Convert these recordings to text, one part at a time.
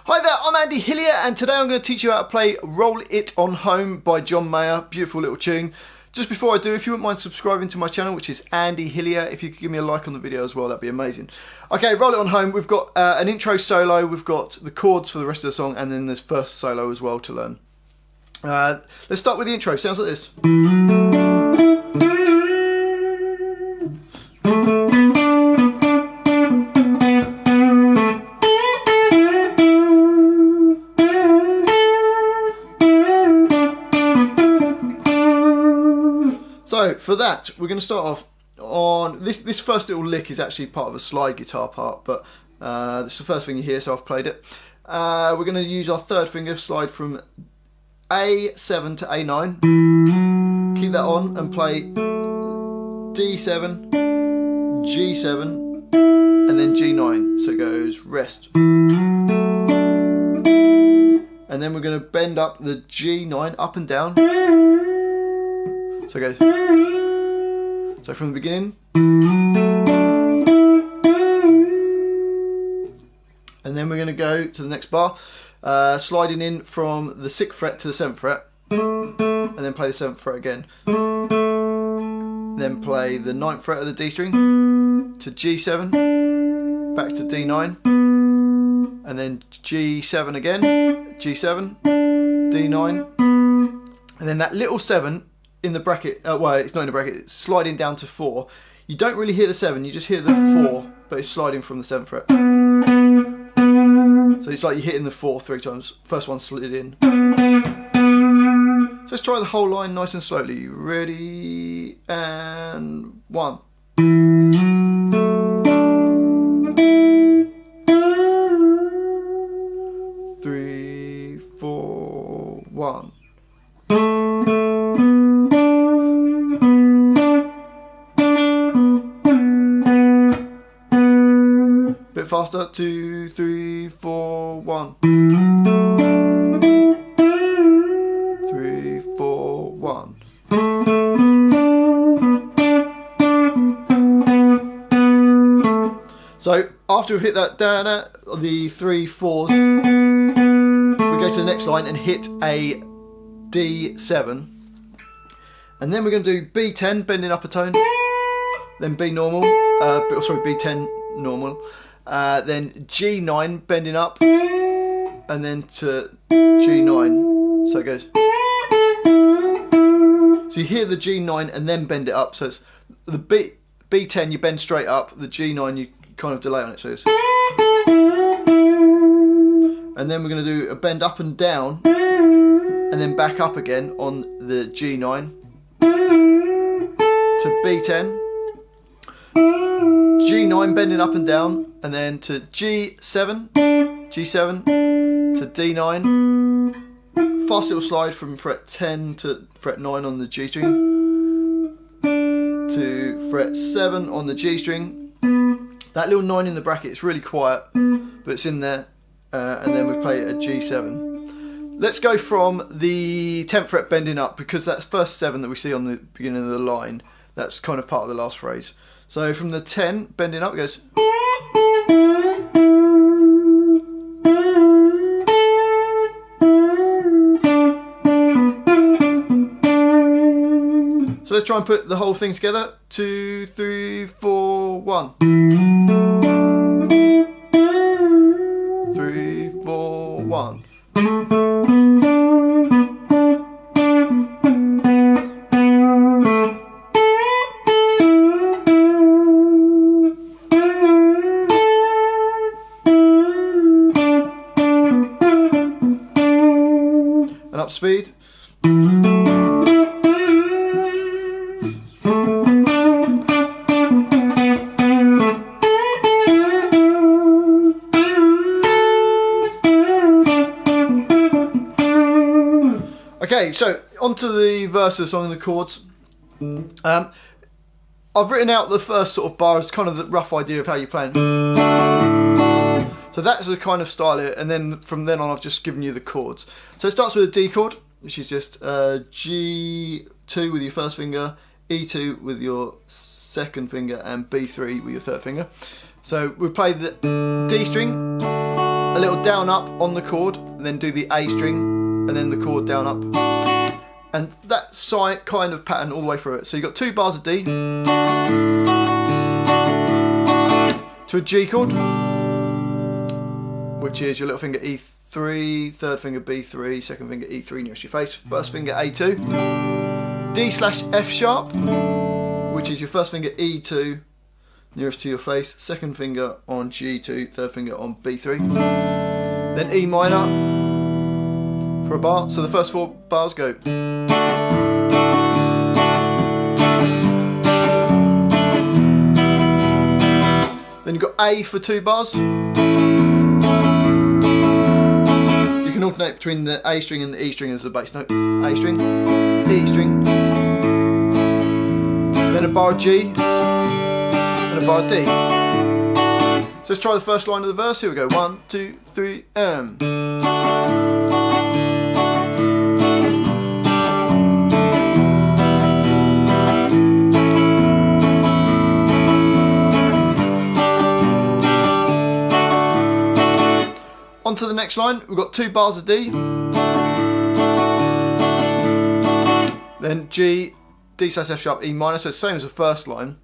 Hi there, I'm Andy Hillier, and today I'm going to teach you how to play Roll It On Home by John Mayer. Beautiful little tune. Just before I do, if you wouldn't mind subscribing to my channel, which is Andy Hillier, if you could give me a like on the video as well, that'd be amazing. Okay, Roll It On Home, we've got an intro solo, we've got the chords for the rest of the song, and then there's first solo as well to learn. Let's start with the intro. Sounds like this. So for that, we're going to start off on this first little lick is actually part of a slide guitar part, but this is the first thing you hear, so I've played it. We're going to use our third finger, slide from A7 to A9, keep that on and play D7, G7 and then G9, so it goes rest. And then we're going to bend up the G9 up and down. So it goes, so from the beginning, and then we're going to go to the next bar, sliding in from the 6th fret to the 7th fret, and then play the 7th fret again. Then play the 9th fret of the D string to G7, back to D9, and then G7 again, G7, D9, and then that little 7 in the bracket, well, it's not in the bracket, it's sliding down to 4. You don't really hear the 7, you just hear the 4, but it's sliding from the 7th fret. So it's like you're hitting the 4 3 times. First one slid in. So let's try the whole line nice and slowly. Ready, and 1. 3, 4, 1. Bit faster, 2, 3, 4, 1. 3, 4, 1. So after we've hit that down, the 3 4s, we go to the next line and hit a D7, and then we're going to do B10, bending up a tone, then B normal, sorry, B10 normal. Then G9 bending up, and then to G9, so it goes. So you hear the G9 and then bend it up, so it's the B10 you bend straight up, the G9 you kind of delay on it, so it's. And then we're going to do a bend up and down, and then back up again on the G9 to B10. G9 bending up and down, and then to G7, G7 to D9, fast little slide from fret 10 to fret 9 on the G string, to fret 7 on the G string. That little 9 in the bracket, it's really quiet, but it's in there, and then we play a G7. Let's go from the 10th fret bending up, because that's first 7 that we see on the beginning of the line. That's kind of part of the last phrase. So from the 10, bending up, it goes. So let's try and put the whole thing together. 2, 3, 4, 1. 3, 4, 1. Up speed. Okay, so onto the verse of the song and the chords. I've written out the first sort of bar as kind of the rough idea of how you're playing. So that's the kind of style of it, and then from then on I've just given you the chords. So it starts with a D chord, which is just G2 with your first finger, E2 with your second finger, and B3 with your third finger. So we play the D string, a little down up on the chord, and then do the A string, and then the chord down up. And that kind of pattern all the way through it. So you've got 2 bars of D to a G chord, which is your little finger E3, third finger B3, second finger E3 nearest your face, first finger A2, D/F sharp, which is your first finger E2 nearest to your face, second finger on G2, third finger on B3, then E minor for a bar. So the first 4 bars go. Then you've got A for 2 bars. You can alternate between the A string and the E string as the bass note. A string, E string, then a bar of G, and a bar of D. So let's try the first line of the verse. Here we go. 1, 2, 3, On to the next line, we've got 2 bars of D, then G, D/F sharp, E minor, so it's the same as the first line.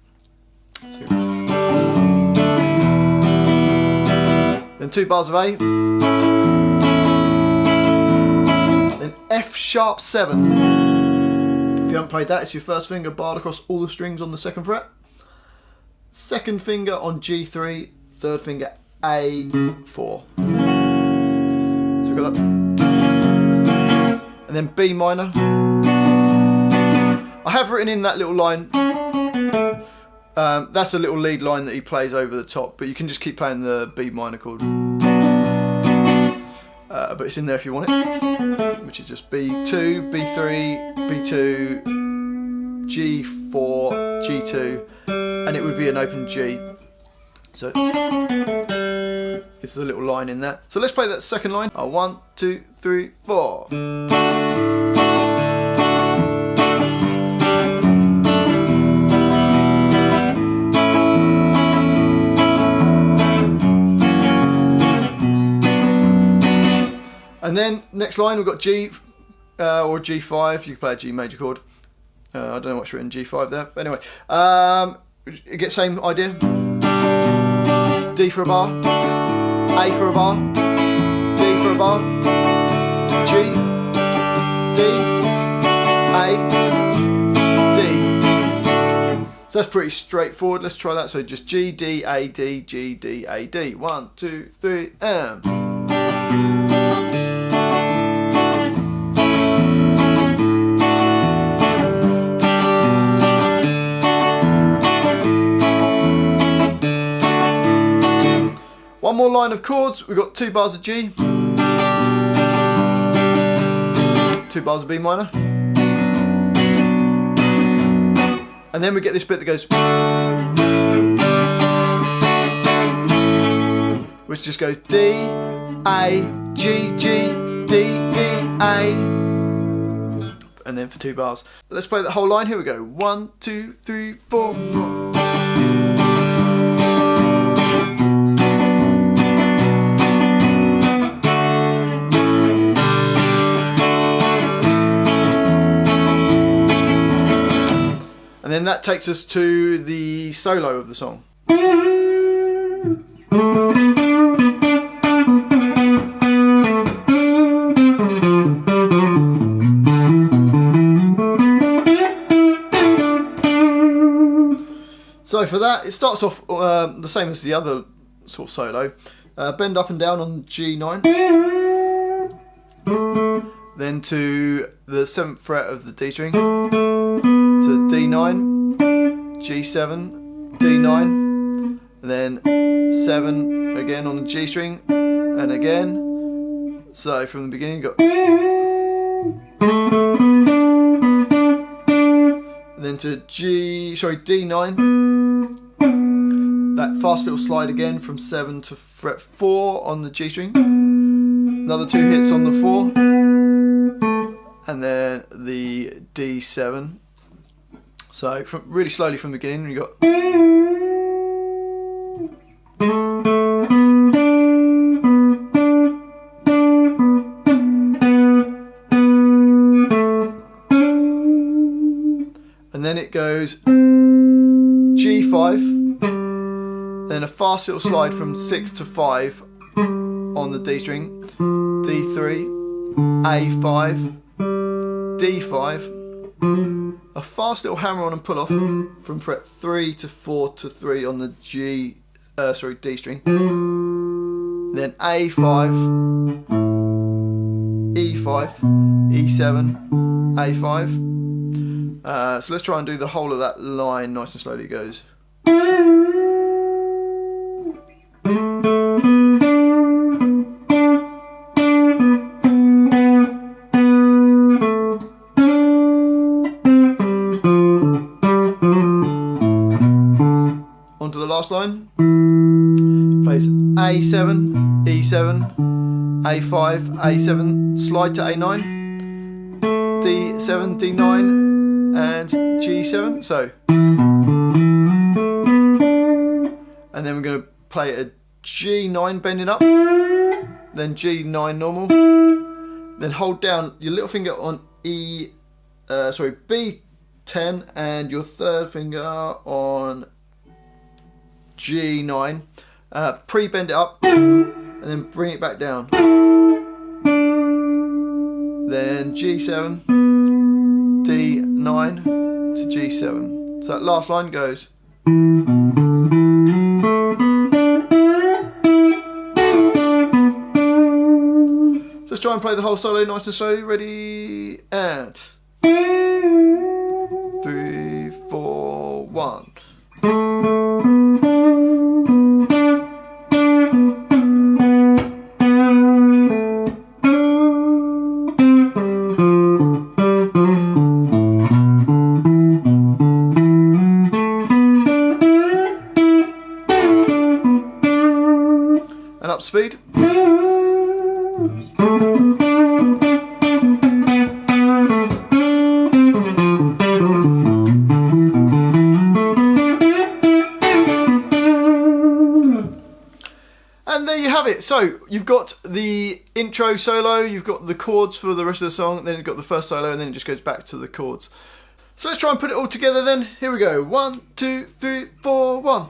Then 2 bars of A, then F sharp 7. If you haven't played that, it's your first finger barred across all the strings on the 2nd fret, second finger on G3, third finger A4. So we've got that. And then B minor. I have written in that little line, that's a little lead line that he plays over the top, but you can just keep playing the B minor chord. But it's in there if you want it, which is just B2, B3, B2, G4, G2, and it would be an open G. So it's a little line in there. So let's play that second line. 1, 2, 3, 4. And then next line we've got G or G5. You can play a G major chord. I don't know what's written G5 there. But anyway, you get the same idea. D for a bar, A for a bar, D for a bar, G, D, A, D. So that's pretty straightforward. Let's try that. So just G, D, A, D, G, D, A, D. 1, 2, 3, One more line of chords. We've got 2 bars of G, 2 bars of B minor, and then we get this bit that goes, which just goes D, A, G, G, D, D, A, and then for 2 bars. Let's play that whole line. Here we go. 1, 2, 3, 4. And then that takes us to the solo of the song. So for that, it starts off the same as the other sort of solo. Bend up and down on G9. Then to the 7th fret of the D string, to D9, G7, D9, and then 7 again on the G string, and again. So from the beginning you got, and then to D9, that fast little slide again from 7 to fret 4 on the G string, another 2 hits on the 4, and then the D7. So from really slowly from the beginning, you got, goes G5, then a fast little slide from 6 to 5 on the D string, D3, A5, D5, a fast little hammer on and pull off from fret 3 to 4 to 3 on the D string, then A5, E5, E7, A5. So let's try and do the whole of that line nice and slowly. It goes. On to the last line. Plays A7, E7, A5, A7, slide to A9, D7, D9, and G7. So, and then we're going to play a G9 bending up, then G9 normal, then hold down your little finger on B10 and your third finger on G9, pre-bend it up and then bring it back down, then G7, D9 to G7. So that last line goes. So let's try and play the whole solo nice and slowly. Ready, and 3, 4, 1. And up speed. And there you have it. So you've got the intro solo, you've got the chords for the rest of the song, then you've got the first solo, and then it just goes back to the chords. So let's try and put it all together then. Here we go. 1, 2, 3, 4, 1.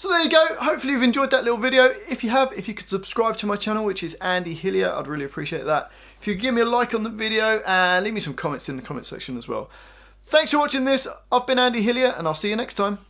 There you go. Hopefully you've enjoyed that little video. If you have, if you could subscribe to my channel, which is Andy Hillier, I'd really appreciate that. If you could give me a like on the video and leave me some comments in the comment section as well. Thanks for watching this. I've been Andy Hillier and I'll see you next time.